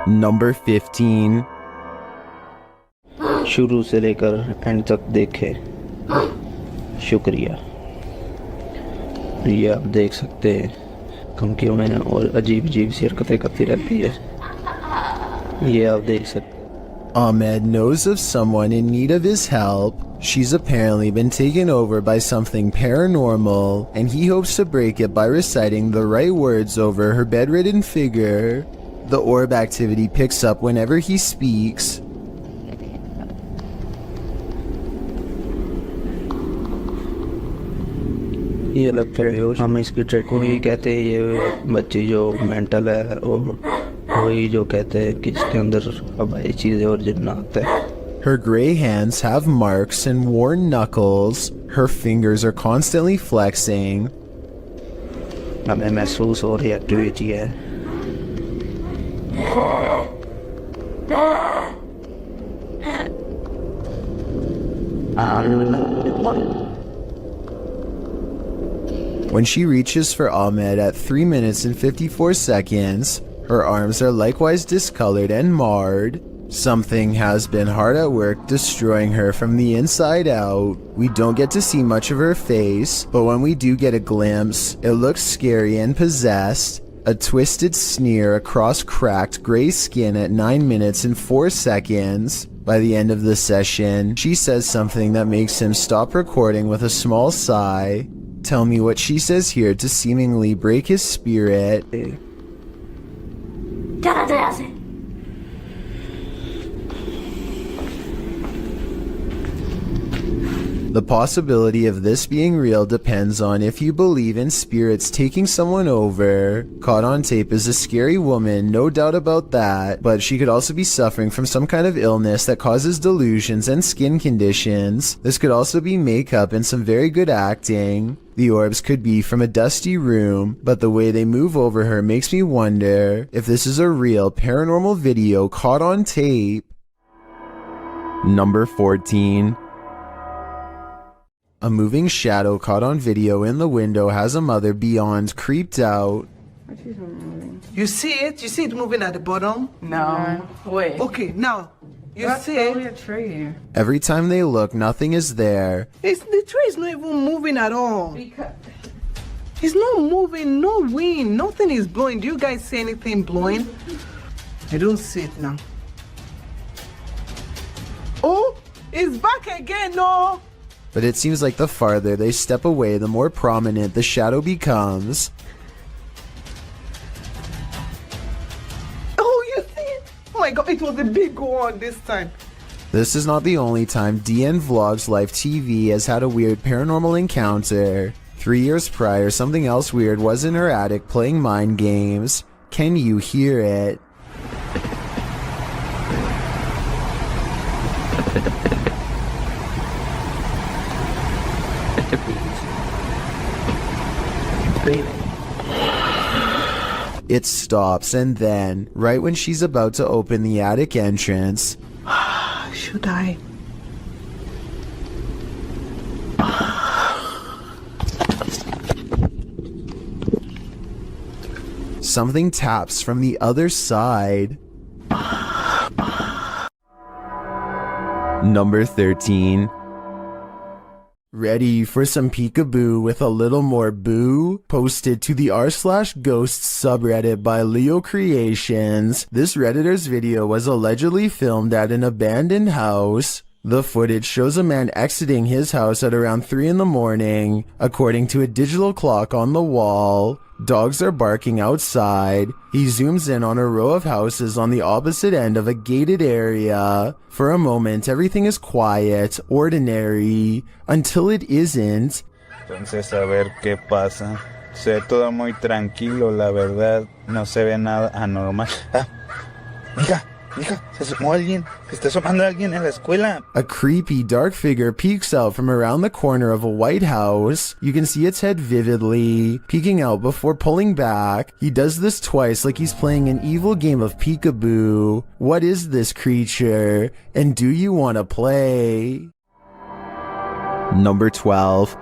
Number 15. शुरू से लेकर एंड तक देखे, शुक्रिया। ये आप देख सकते हैं धमकियों में और अजीब अजीब सी हरकतें करती रहती है, ये आप देख सकते हैं। Ahmed knows of someone in need of his help. She's apparently been taken over by something paranormal, and he hopes to break it by reciting the right words over her bedridden figure. The orb activity picks up whenever he speaks. ये लगता है हम इसकी track को ही कहते हैं, ये बच्ची जो मेंटल है और वही जो कहते हैं कि इसके अंदर हवाई चीज़ें और जिन्नात है। Her gray hands have marks and worn knuckles. Her fingers are constantly flexing. हमें महसूस हो रही एक्टिविटी है। When she reaches for Ahmed at 3 minutes and 54 seconds, her arms are likewise discolored and marred. Something has been hard at work destroying her from the inside out. We don't get to see much of her face, but when we do get a glimpse, it looks scary and possessed. A twisted sneer across cracked gray skin at 9 minutes and 4 seconds. By the end of the session, she says something that makes him stop recording with a small sigh. Tell me what she says here to seemingly break his spirit. The possibility of this being real depends on if you believe in spirits taking someone over. Caught on tape is a scary woman, no doubt about that, but she could also be suffering from some kind of illness that causes delusions and skin conditions. This could also be makeup and some very good acting. The orbs could be from a dusty room, but the way they move over her makes me wonder if this is a real paranormal video caught on tape. Number 14. A moving shadow caught on video in the window has a mother beyond creeped out. You see it? You see it moving at the bottom? No. Wait. Okay, now. You That's see only it? a tree. Every time they look, nothing is there. The tree is not even moving at all. Because It's not moving, no wind, nothing is blowing. Do you guys see anything blowing? I don't see it now. Oh, it's back again, no. But it seems like the farther they step away, the more prominent the shadow becomes. Oh, you see it? Oh my God, it was a big one this time. This is not the only time DN Vlogs Live TV has had a weird paranormal encounter. 3 years prior, something else weird was in her attic playing mind games. Can you hear it? It stops, and then, right when she's about to open the attic entrance, Should I? something taps from the other side. Number 13. Ready for some peekaboo with a little more boo? Posted to the r/ghosts subreddit by Leo Creations. This Redditor's video was allegedly filmed at an abandoned house. The footage shows a man exiting his house at around 3 in the morning. According to a digital clock on the wall, dogs are barking outside. He zooms in on a row of houses on the opposite end of a gated area. For a moment, everything is quiet, ordinary, until it isn't. Entonces, a ver qué pasa. Se ve todo muy tranquilo, la verdad. No se ve nada anormal. Ah, mija, se asomó alguien. Se está asomando alguien en la escuela. A creepy dark figure peeks out from around the corner of a white house. You can see its head vividly, peeking out before pulling back. He does this twice like he's playing an evil game of peekaboo. What is this creature? And do you want to play? Number 12.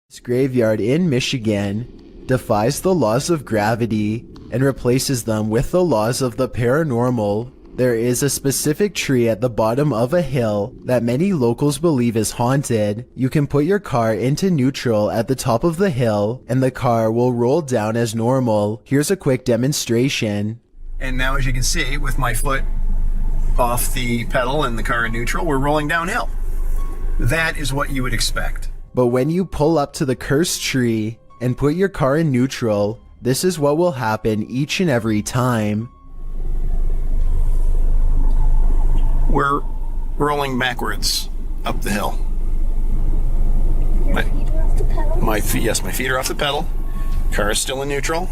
This graveyard in Michigan defies the laws of gravity and replaces them with the laws of the paranormal. There is a specific tree at the bottom of a hill that many locals believe is haunted. You can put your car into neutral at the top of the hill and the car will roll down as normal. Here's a quick demonstration. And now, as you can see, with my foot off the pedal and the car in neutral, we're rolling downhill. That is what you would expect. But when you pull up to the cursed tree and put your car in neutral, this is what will happen each and every time. We're rolling backwards up the hill. My feet are off the pedal. Car is still in neutral.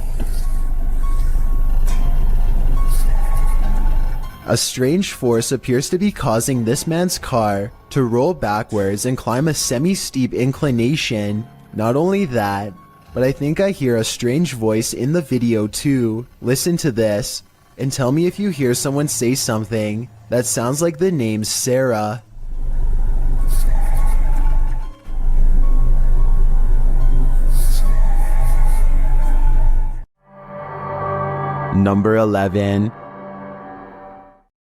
A strange force appears to be causing this man's car to roll backwards and climb a semi-steep inclination. Not only that, but I think I hear a strange voice in the video too. Listen to this and tell me if you hear someone say something that sounds like the name Sarah. Number 11.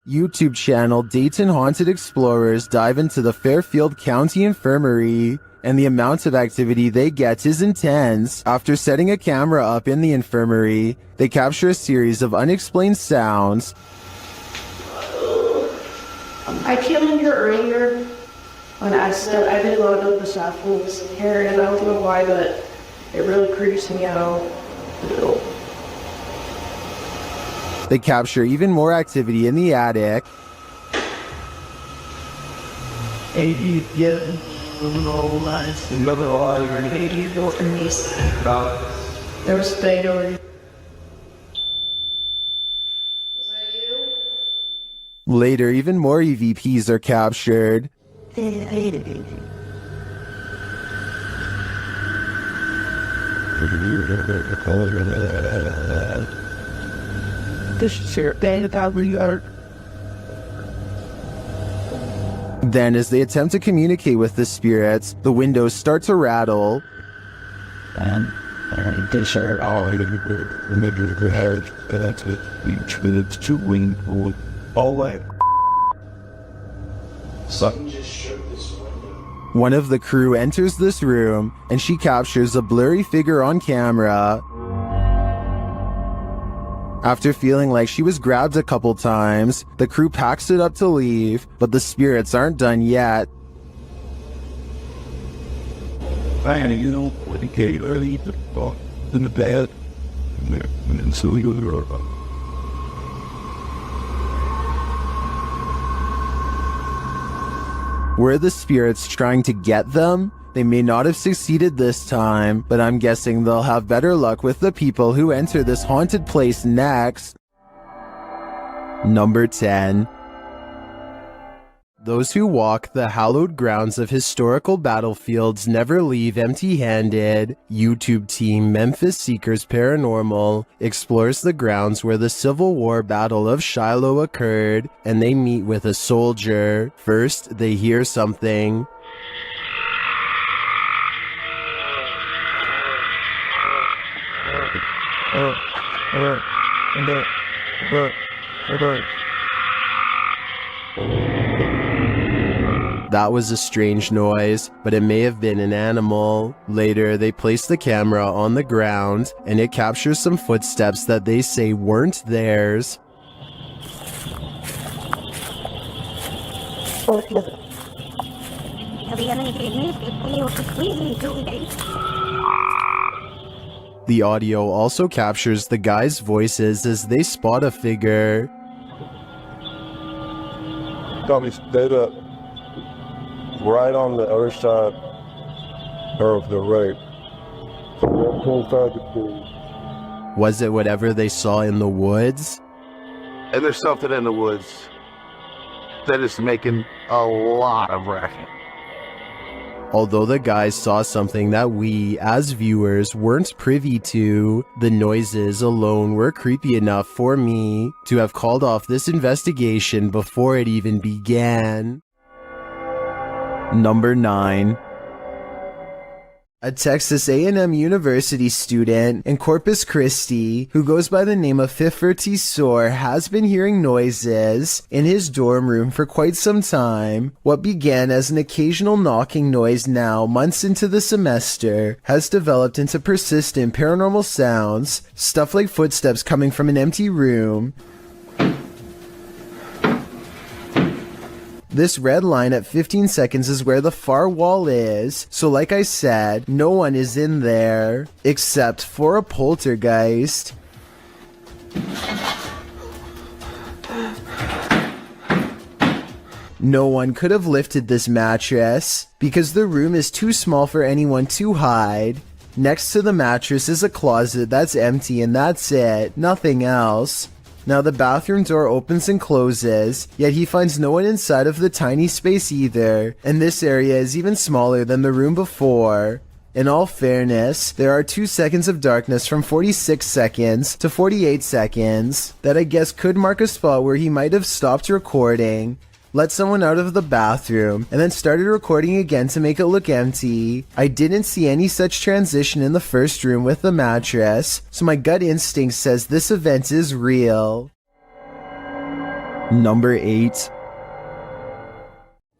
YouTube channel Dayton Haunted Explorers dive into the Fairfield County Infirmary, and the amount of activity they get is intense. After setting a camera up in the infirmary, they capture a series of unexplained sounds. I came in here earlier on accident. I didn't load up the samples here, and I don't know why, but it really creeps me out. They capture even more activity in the attic. There was fatal. Later, even more EVPs are captured. Then, as they attempt to communicate with the spirits, the windows start to rattle. One of the crew enters this room, and she captures a blurry figure on camera. After feeling like she was grabbed a couple times, the crew packs it up to leave, but the spirits aren't done yet. Were the spirits trying to get them? They may not have succeeded this time, but I'm guessing they'll have better luck with the people who enter this haunted place next. Number 10. Those who walk the hallowed grounds of historical battlefields never leave empty-handed. YouTube team Memphis Seekers Paranormal explores the grounds where the Civil War Battle of Shiloh occurred, and they meet with a soldier. First, they hear something. That was a strange noise, but it may have been an animal. Later, they place the camera on the ground, and it captures some footsteps that they say weren't theirs. The audio also captures the guys' voices as they spot a figure. Tommy, stayed up right on the other side of the right. Was it whatever they saw in the woods? And there's something in the woods that is making a lot of racket. Although the guys saw something that we, as viewers, weren't privy to, the noises alone were creepy enough for me to have called off this investigation before it even began. Number 9. A Texas A&M University student in Corpus Christi who goes by the name of Fiffer has been hearing noises in his dorm room for quite some time. What began as an occasional knocking noise now, months into the semester, has developed into persistent paranormal sounds, stuff like footsteps coming from an empty room. This red line at 15 seconds is where the far wall is, so like I said, no one is in there, except for a poltergeist. No one could have lifted this mattress, because the room is too small for anyone to hide. Next to the mattress is a closet that's empty and that's it, nothing else. Now the bathroom door opens and closes, yet he finds no one inside of the tiny space either, and this area is even smaller than the room before. In all fairness, there are 2 seconds of darkness from 46 seconds to 48 seconds that I guess could mark a spot where he might have stopped recording, let someone out of the bathroom, and then started recording again to make it look empty. I didn't see any such transition in the first room with the mattress, so my gut instinct says this event is real. Number 8.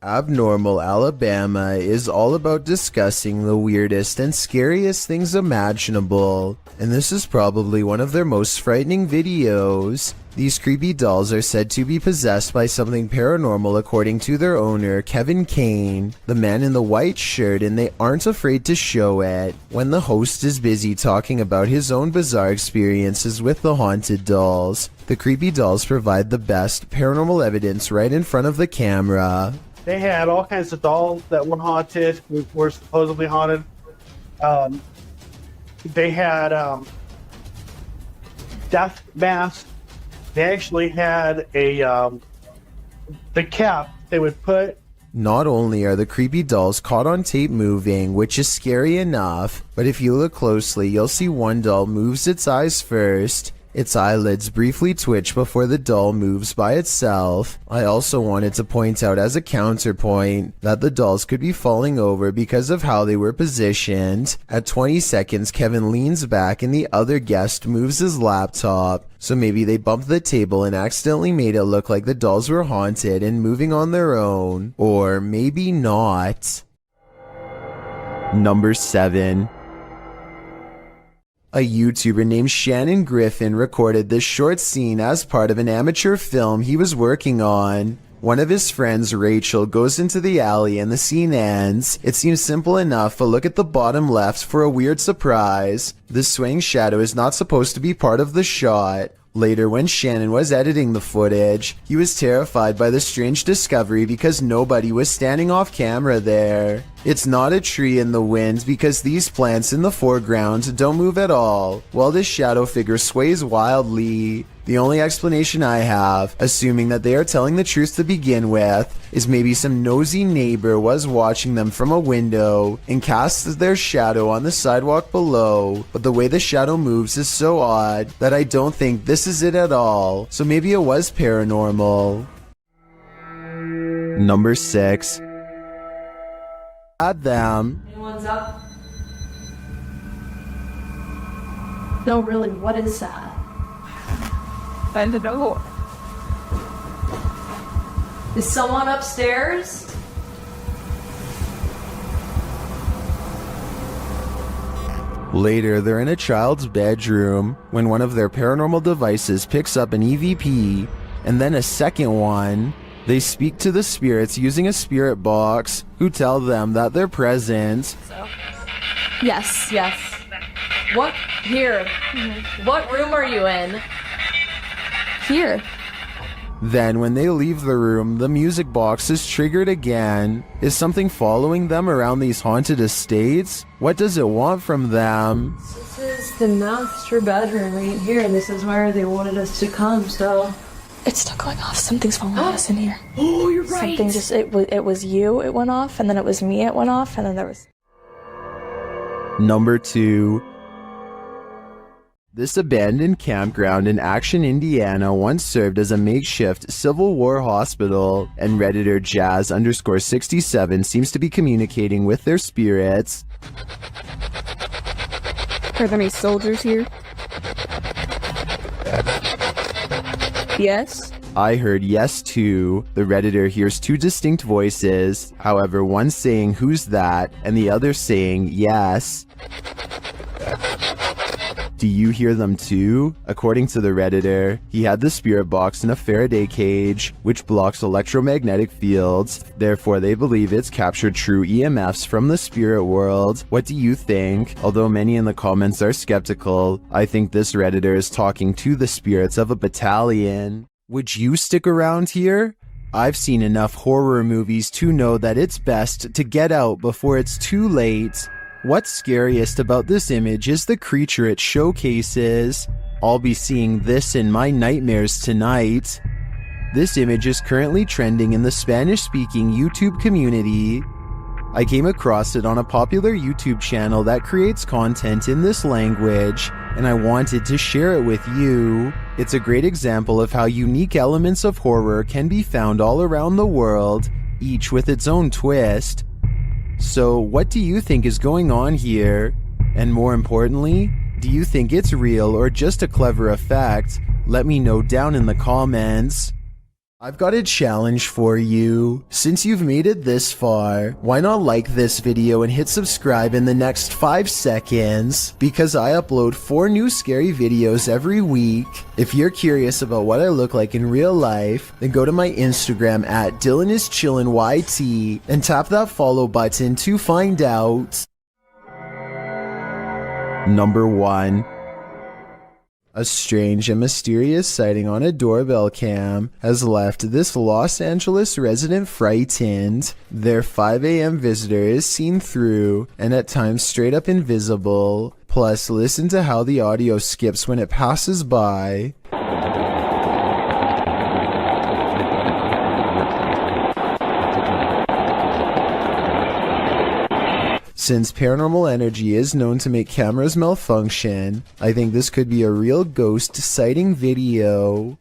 Abnormal Alabama is all about discussing the weirdest and scariest things imaginable, and this is probably one of their most frightening videos. These creepy dolls are said to be possessed by something paranormal according to their owner, Kevin Kane, the man in the white shirt, and they aren't afraid to show it. When the host is busy talking about his own bizarre experiences with the haunted dolls, the creepy dolls provide the best paranormal evidence right in front of the camera. They had all kinds of dolls that were haunted, were supposedly haunted. They had death masks. They actually had the cap they would put. Not only are the creepy dolls caught on tape moving, which is scary enough, but if you look closely, you'll see one doll moves its eyes first. Its eyelids briefly twitch before the doll moves by itself. I also wanted to point out as a counterpoint that the dolls could be falling over because of how they were positioned. At 20 seconds, Kevin leans back and the other guest moves his laptop. So maybe they bumped the table and accidentally made it look like the dolls were haunted and moving on their own. Or maybe not. Number 7. A YouTuber named Shannon Griffin recorded this short scene as part of an amateur film he was working on. One of his friends, Rachel, goes into the alley and the scene ends. It seems simple enough, but look at the bottom left for a weird surprise. The swaying shadow is not supposed to be part of the shot. Later, when Shannon was editing the footage, he was terrified by the strange discovery because nobody was standing off camera there. It's not a tree in the wind because these plants in the foreground don't move at all, while this shadow figure sways wildly. The only explanation I have, assuming that they are telling the truth to begin with, is maybe some nosy neighbor was watching them from a window and cast their shadow on the sidewalk below, but the way the shadow moves is so odd that I don't think this is it at all, so maybe it was paranormal. Number 6. At them. Anyone's up? No, really, what is that? I don't know. Is someone upstairs? Later, they're in a child's bedroom when one of their paranormal devices picks up an EVP, and then a second one. They speak to the spirits using a spirit box, who tell them that they're present. Yes. What? Here. What room are you in? Here. Then when they leave the room, the music box is triggered again. Is something following them around these haunted estates? What does it want from them? This is the master bedroom right here. This is where they wanted us to come, so... It's still going off. Something's following us in here. Oh, you're right. Something just, it was you, it went off, and then it was me, it went off, and then there was... Number 2. This abandoned campground in Action, Indiana once served as a makeshift Civil War hospital, and Redditor Jazz_67 seems to be communicating with their spirits. Are there any soldiers here? Yes? I heard yes too. The Redditor hears two distinct voices, however one saying who's that and the other saying yes. Do you hear them too? According to the Redditor, he had the spirit box in a Faraday cage, which blocks electromagnetic fields. Therefore, they believe it's captured true EMFs from the spirit world. What do you think? Although many in the comments are skeptical, I think this Redditor is talking to the spirits of a battalion. Would you stick around here? I've seen enough horror movies to know that it's best to get out before it's too late. What's scariest about this image is the creature it showcases. I'll be seeing this in my nightmares tonight. This image is currently trending in the Spanish-speaking YouTube community. I came across it on a popular YouTube channel that creates content in this language, and I wanted to share it with you. It's a great example of how unique elements of horror can be found all around the world, each with its own twist. So, what do you think is going on here? And more importantly, do you think it's real or just a clever effect? Let me know down in the comments. I've got a challenge for you. Since you've made it this far, why not like this video and hit subscribe in the next 5 seconds? Because I upload 4 new scary videos every week. If you're curious about what I look like in real life, then go to my Instagram at DylanIsChillinYT and tap that follow button to find out. Number 1. A strange and mysterious sighting on a doorbell cam has left this Los Angeles resident frightened. Their 5 a.m. visitor is seen through and at times straight up invisible. Plus, listen to how the audio skips when it passes by. Since paranormal energy is known to make cameras malfunction, I think this could be a real ghost sighting video.